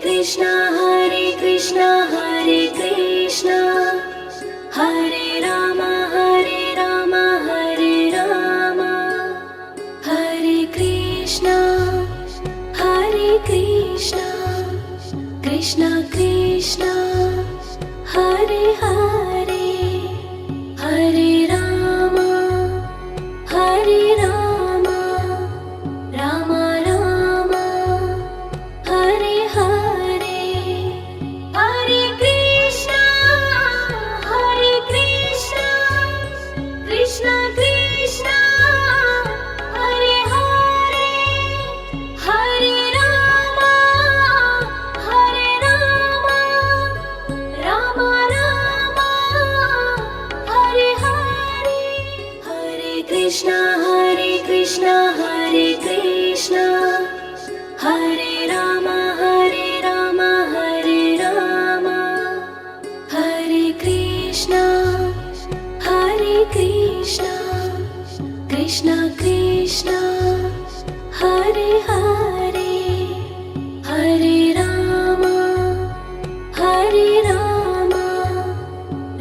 Krishna Hare Krishna Hare Rama Hare Rama Hare Krishna Krishna Krishna Hare Hare Hare Rama Rama Rama Hare Hare Hare Krishna Krishna Krishna Hare Hare Hare Rama Rama Rama Hare Hare Hare Krishna Hare Krishna Hare Rama Hare Rama Hare Krishna Krishna Krishna Hare Hare Hare Rama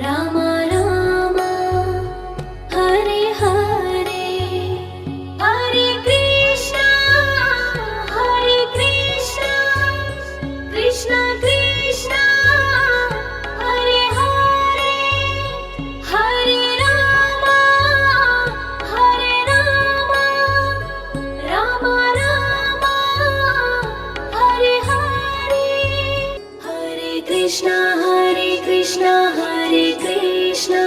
Rama Rama Hare Hare Hare Krishna Krishna Krishna Hare Hare Hare Rama Rama Rama Hare Hare Hare Krishna Hare Krishna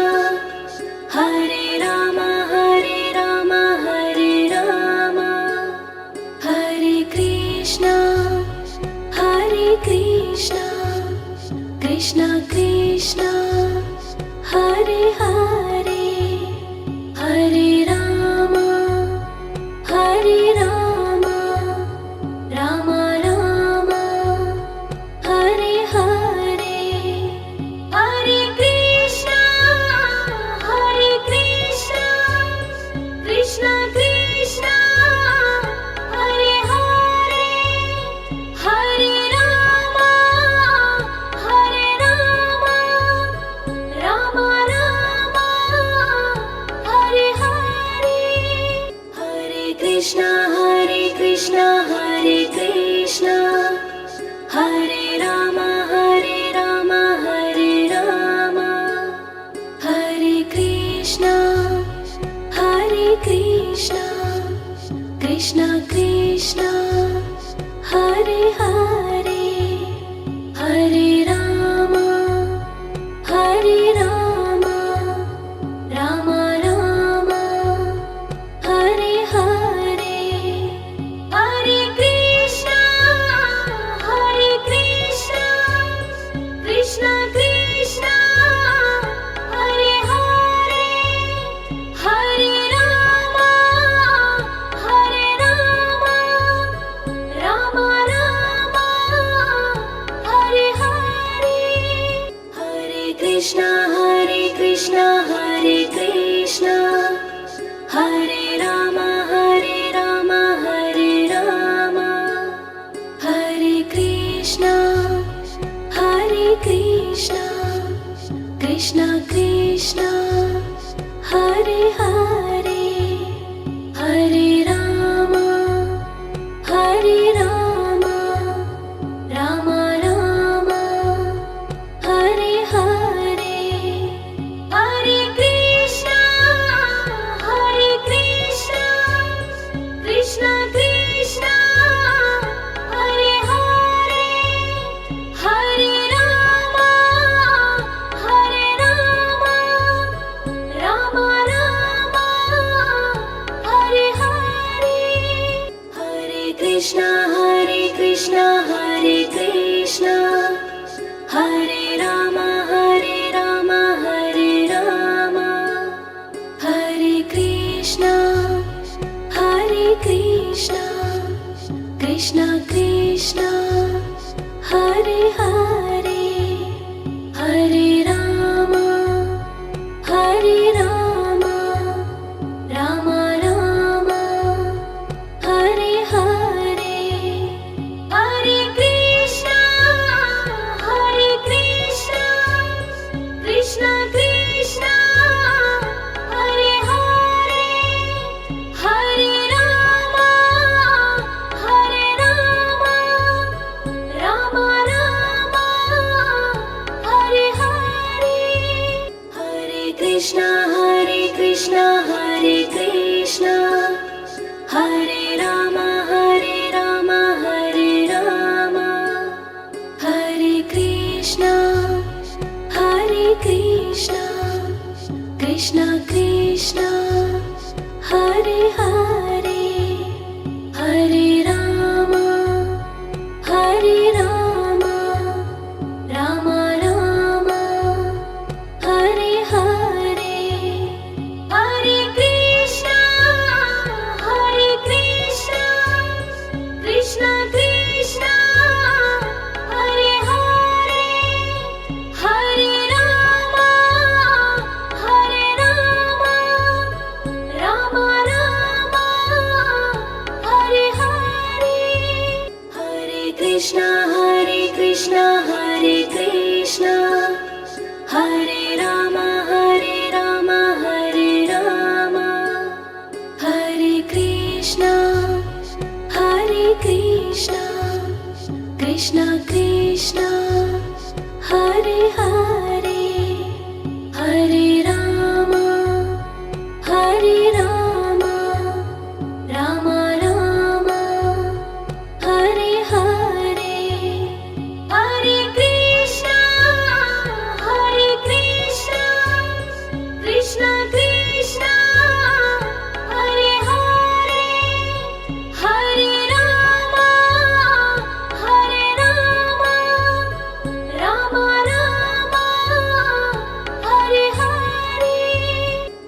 Hare Rama Hare Rama Hare Krishna Krishna Krishna Hare Hare Hare Rama Rama Rama Hare Hare Hare Krishna Krishna Krishna Hare Hare Hare Rama Rama Rama Hare Hare Hare Krishna Hare Krishna Hare Rama Hare Rama Hare Krishna Krishna Krishna Hare Hare Hare Rama Rama Rama Hare Hare Hare Krishna Krishna Krishna Hare Hare Hare Rama Rama Rama Hare Hare Hare Krishna Hare Rama Hare Rama Hare Krishna Krishna Krishna Hare Hare Hare Rama Rama Rama Hare Hare Hare Krishna Krishna Krishna Hare Hare Hare Rama Krishna Krishna Krishna Hare Hare Hare Rama Hare Rama Rama Rama Hare Hare Hare Krishna Krishna Krishna Hare Hare Hare Rama Rama Rama Hare Hare Hare Krishna Hare Krishna Hare Rama Hare Rama Hare Krishna Krishna Krishna Hare Hare Hare Rama Rama Rama Hare Hare Hare Krishna Krishna Krishna Hare Hare Hare Rama Rama Rama Hare Hare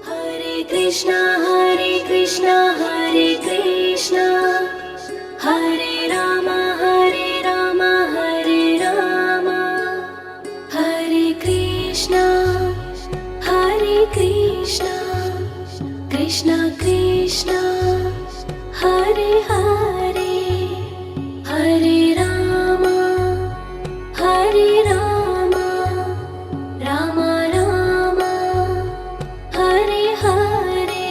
Hare Krishna Hare Krishna Hare Rama Hare Rama Hare Krishna Krishna Krishna Hare Hare Hare Rama Rama Rama Hare Hare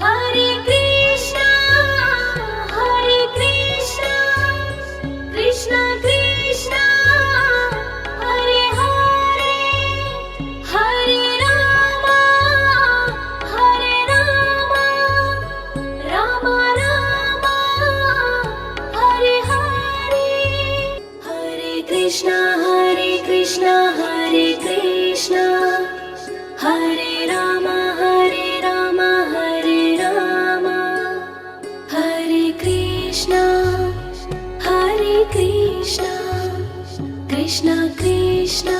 Hare Krishna Krishna Krishna Hare Hare Hare Rama Rama Rama Hare Hare Hare Krishna Hare Krishna Hare Rama Hare Rama Hare Krishna Krishna Krishna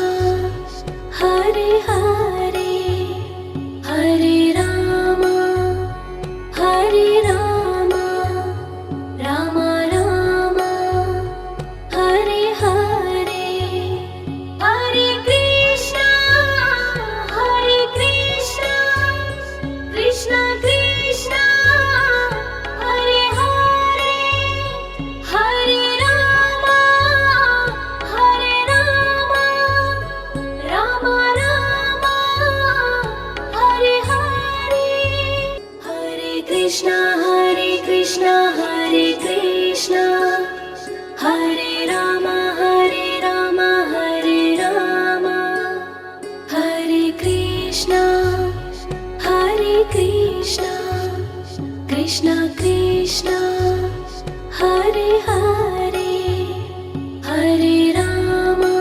Hare Hare Hare Rama Rama Rama Hare Hare Hare Krishna Krishna Krishna Hare Hare Hare Rama Rama Rama Hare Hare Hare Krishna Hare Krishna Hare Rama Hare Rama Hare Krishna Krishna Krishna Hare Hare Hare Rama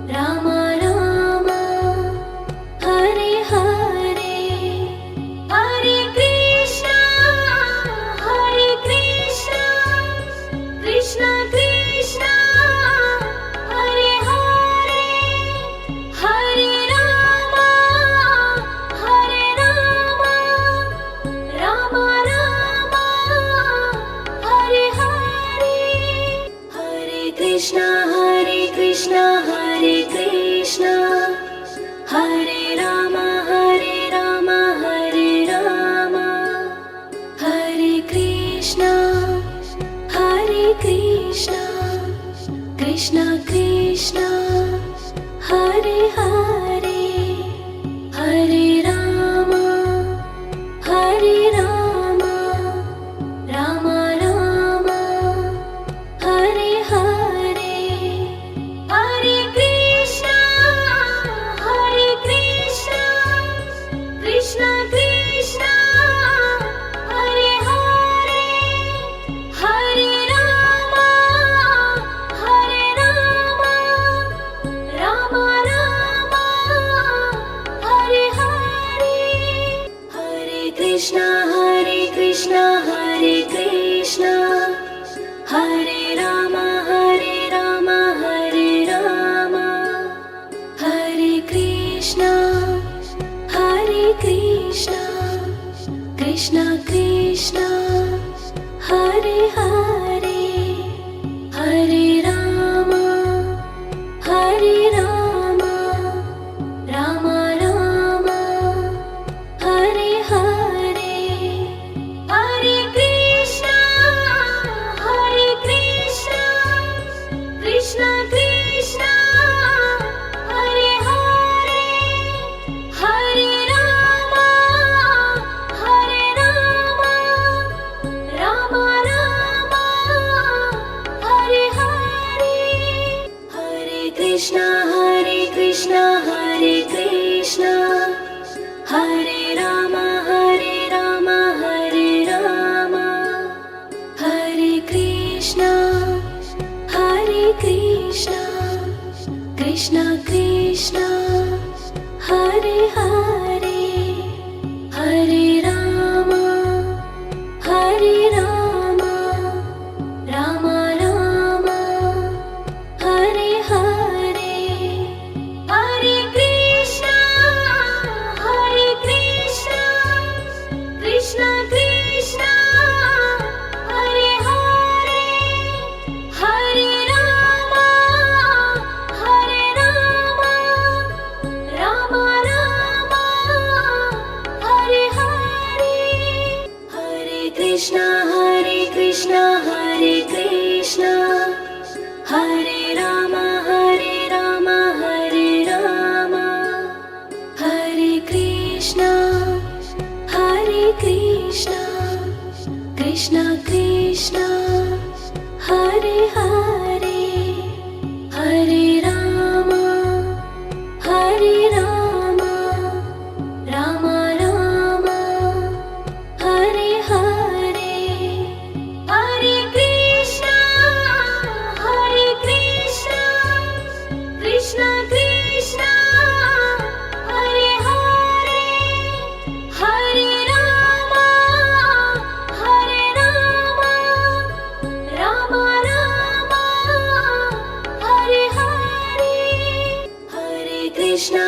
Rama Rama Hare Hare Hare Krishna Krishna Krishna Hare Hare Hare Rama Rama Rama Hare Hare Hare Krishna Hare Krishna Hare Rama Hare Rama Hare Krishna Krishna Krishna Hare Hare Hare Rama Rama Rama Hare Hare Hare Krishna Krishna Krishna Hare Hare Hare Rama Krishna Hare Krishna Hare Rama Hare Rama Hare Krishna Krishna Krishna Hare Hare Hare Rama Rama Rama Hare Hare Hare Krishna Krishna Krishna Hare Hare Hare Rama Rama Rama Hare Hare Hare Krishna Hare Krishna Hare Rama Hare Rama Hare Krishna Krishna Krishna Hare Hare Hare Rama Rama Rama Hare Hare Hare Krishna Krishna Krishna Hare Hare Hare Rama Rama Rama Hare Hare Hare Krishna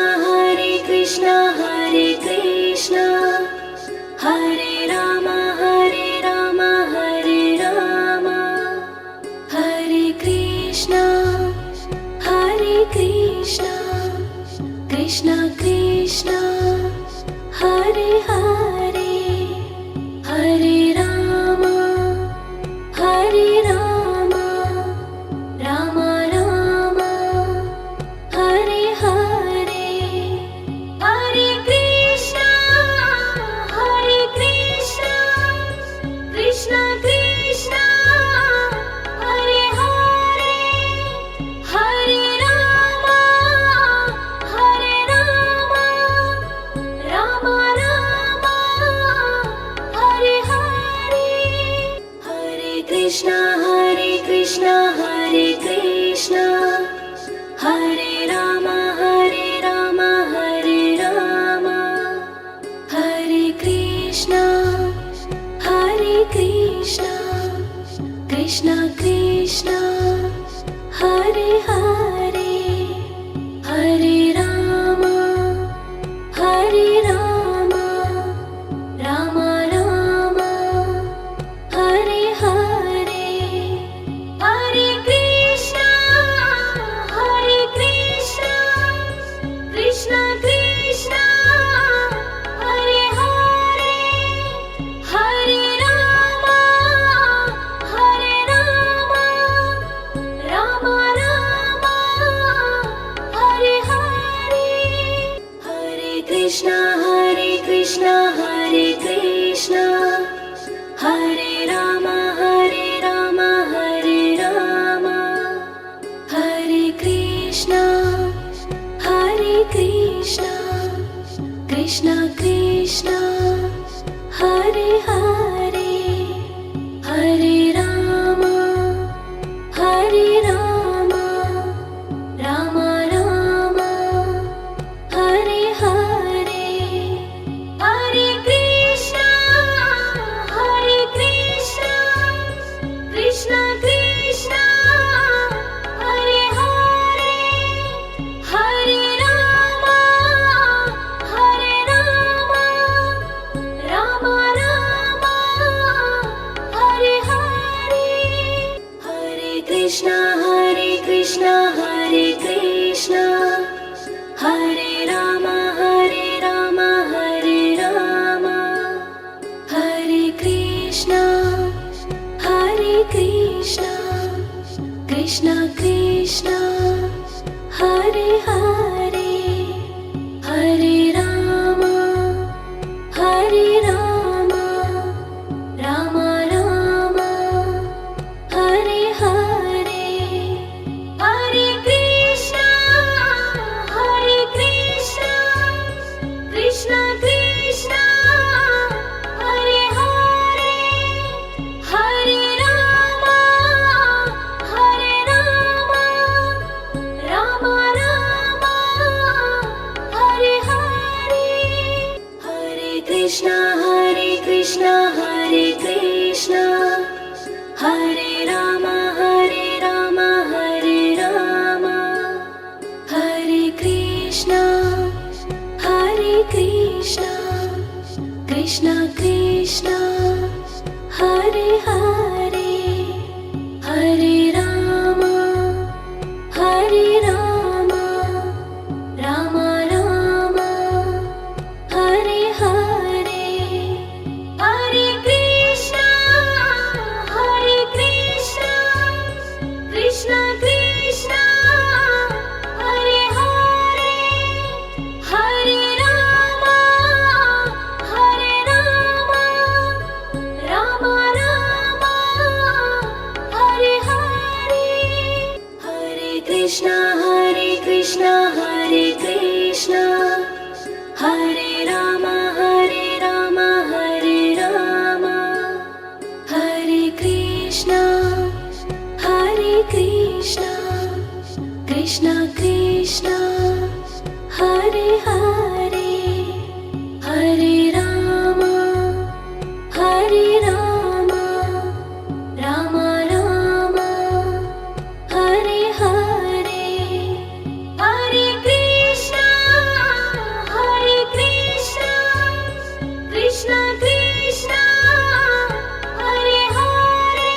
Hare Krishna Hare Rama Hare Rama Hare Krishna Krishna Krishna Hare Hare Hare Rama Rama Rama Hare Hare Hare Krishna Krishna Krishna Hare Hare Hare Rama Rama Rama Hare Hare Hare Krishna Hare Krishna Hare Rama Hare Rama Hare Krishna Krishna Krishna Hare Hare Hare Rama Rama Rama Hare Hare Hare Krishna Krishna Krishna Hare Hare Hare Rama Rama Rama Hare Hare Hare Krishna Hare Krishna Hare Rama Hare Rama Hare Krishna Krishna Krishna Hare Hare Hare Rama Rama Rama Hare Hare Hare Krishna Krishna Krishna Hare Hare Hare Rama Rama Rama Hare Hare Hare Krishna Hare Krishna Hare Rama Hare Rama Hare Krishna Krishna Krishna Hare Hare Hare Rama Rama Rama Hare Hare Hare Krishna Hare Rama, Hare Rama, Hare Rama, Hare Krishna, Krishna Krishna, Hare Hare, Hare Rama, Rama Rama, Hare Hare, Hare Krishna, Krishna Krishna, Hare Hare, Hare Rama, Rama Rama, Hare Hare, Hare Krishna, Hare Krishna, Hare Rama, Hare Rama, Hare Krishna, Krishna Krishna, Hare Hare, Hare Rama, Rama Rama, Hare Hare, Hare Krishna, Krishna Krishna, Hare Hare,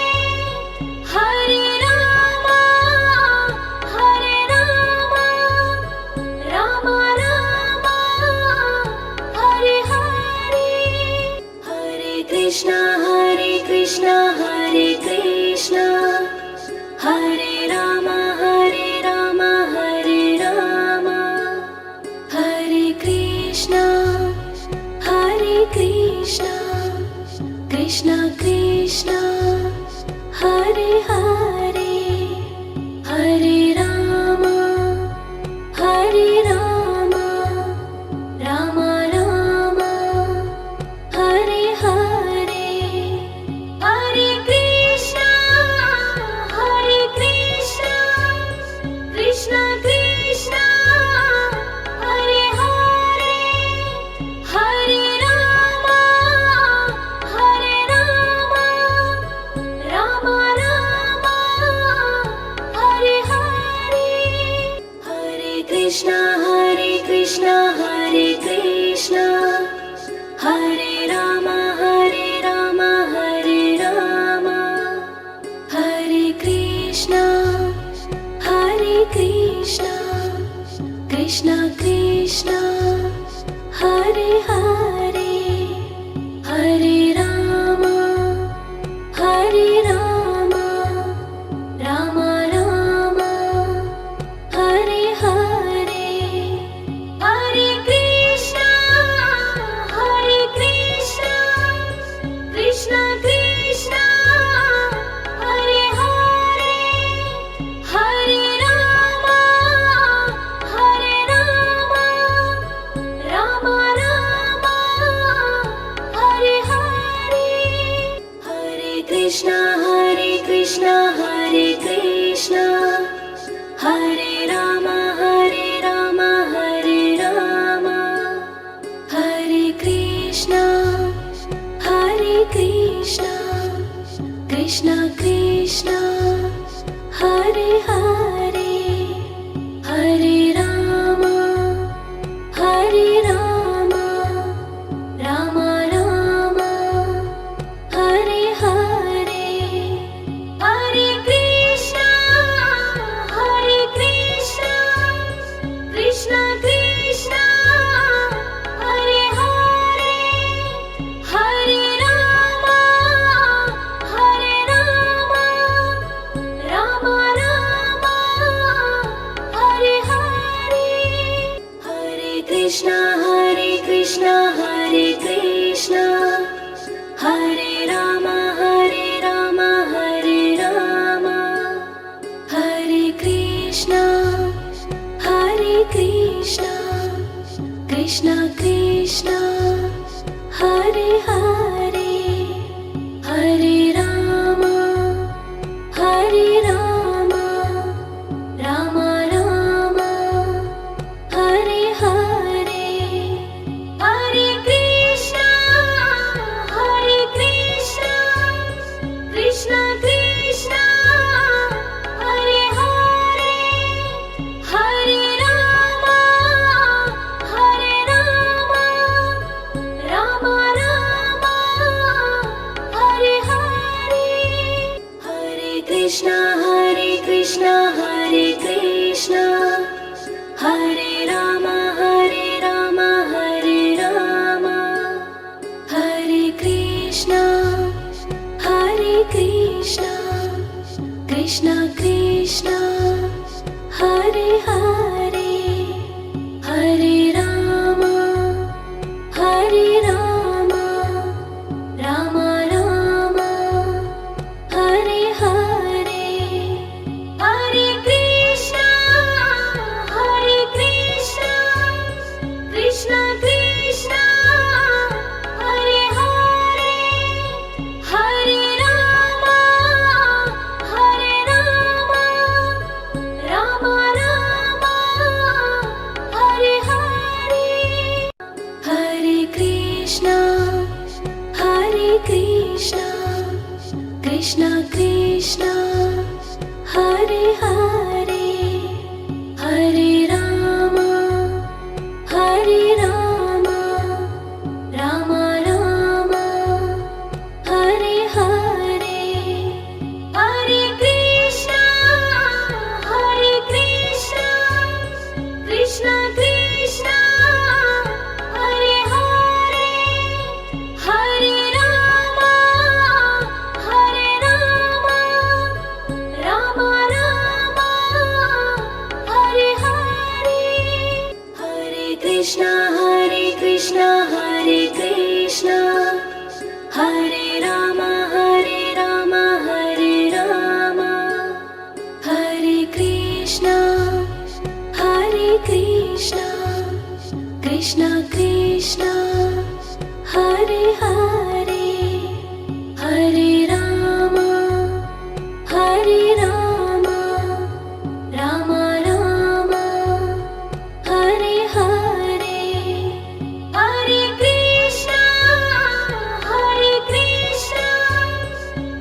Hare Rama, Rama Rama, Hare Hare, Hare Krishna, Hare Krishna, Hare Rama, Hare Rama, Hare Krishna, Krishna Krishna, Hare Hare, Hare Rama, Rama Rama, Hare Hare, Hare Krishna, Krishna Krishna, Hare Hare, Hare Rama, Rama Rama, Hare Hare, Hare Krishna, Hare Krishna, Hare Rama, Hare Rama, Hare Krishna, Krishna Krishna, Hare Hare, Hare Rama, Rama Rama, Hare Hare, Hare Krishna, Krishna Krishna, Hare Hare, Hare Rama, Rama Rama, Hare Hare, Hare Krishna, Hare Krishna, Hare Rama, Hare Rama, Hare Krishna, Krishna Krishna, Hare Hare, Hare Rama, Rama Rama, Hare Hare, Hare Krishna, Krishna Krishna, Hare Hare, Hare Rama, Rama Rama, Hare Hare, Hare Krishna, Hare Krishna, Hare Rama, Hare Rama, Hare Krishna, Krishna Krishna, Hare Hare, Hare Rama, Rama Rama, Hare Hare, Hare Krishna, Krishna Krishna, Krishna Hare Krishna Hare Rama Hare Rama Hare Krishna Krishna Krishna Hare Hare Hare Rama Rama Rama Hare Hare Hare Krishna Krishna Krishna Hare Hare Hare Rama Rama Rama Hare Hare Hare Krishna Krishna Krishna Hare Hare Hare Rama Rama Rama Hare Hare Hare Krishna Krishna Krishna Hare Hare Hare Rama Rama Rama Hare Hare Hare Krishna Hare Krishna Hare Rama Hare Rama Hare Krishna Krishna Krishna Hare Hare Hare Rama Rama Rama Hare Hare Hare Krishna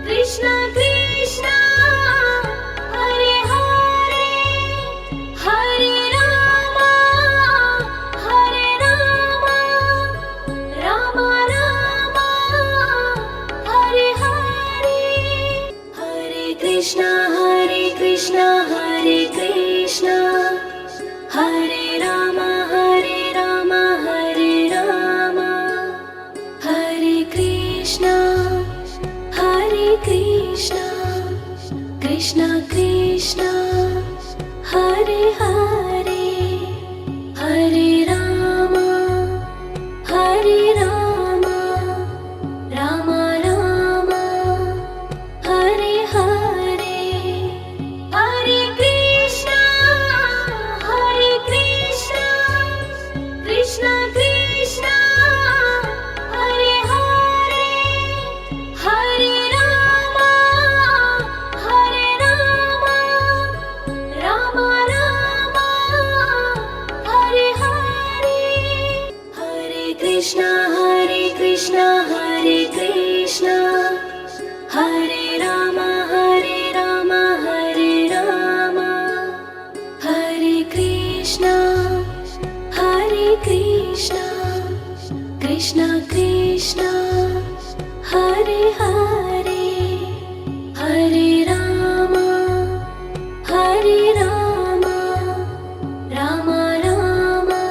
Krishna Krishna Hare Hare Hare Rama Rama Rama Hare Hare Hare Krishna Hare Krishna Hare Rama Hare Rama Hare Krishna Krishna Krishna Hare Hare Hare Rama Rama Rama Hare Hare Hare Krishna Krishna Krishna Hare Hare Hare Rama Rama Rama Hare Hare Hare Krishna Hare Krishna Hare Rama Hare Rama Hare Krishna Krishna Krishna Hare Hare Hare Rama Rama Rama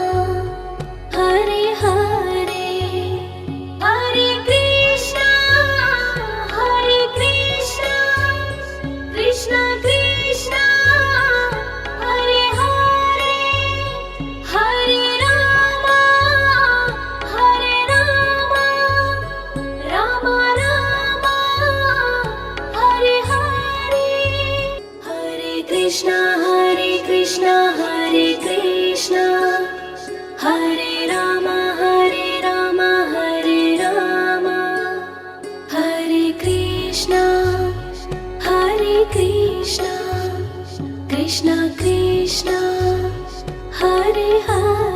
Hare Hare Hare Krishna Krishna Krishna Hare Hare Hare Rama Rama Rama Hare Hare Hare Krishna Hare Krishna Hare Rama Hare Rama Hare Krishna Krishna Krishna Hare Hare